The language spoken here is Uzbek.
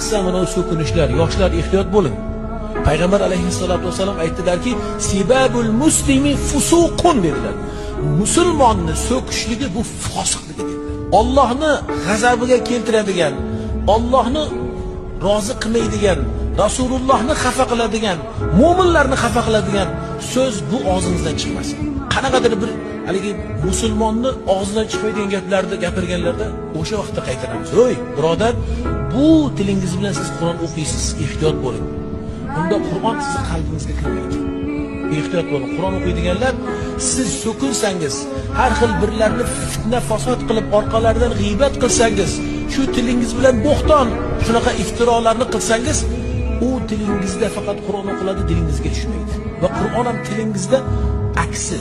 chiqsa mana so'kinishlar, yoshlar ehtiyot bo'ling. Payg'ambar alayhissalatu vasallam aytdilarki, "Sibabul muslimi fusuqun" dedilar. Musulmonni so'kishligi bu fosiqlik dedilar. Allohni g'azabiga keltiradigan, Allohni rozi qilmaydigan, Rasulullohni xafa qiladigan, mu'minlarni xafa qiladigan so'z bu og'zingizdan chiqmasin. Qanaqadir bir haligi musulmonni og'zidan chiqmaydigan gaplarni gapirganlarda o'sha vaqtda qaytaramiz. O'y, birodar, bu tilingiz bilan siz Qur'on o'qiysiz, ehtiyot bo'ling. Bunda Qur'on sizning qalbingizga kirmaydi. Ehtiyot bo'ling. Qur'on o'qiydiganlar, siz so'kinsangiz, har xil birlarni fitna fasod qilib orqalaridan g'iybat qilsangiz, shu tilingiz bilan bo'xton, shunaqa iftirolarni qilsangiz, u tilingizda faqat Qur'on o'qiladi, dilingizga tushmaydi. Va Qur'on ham tilingizda aksi.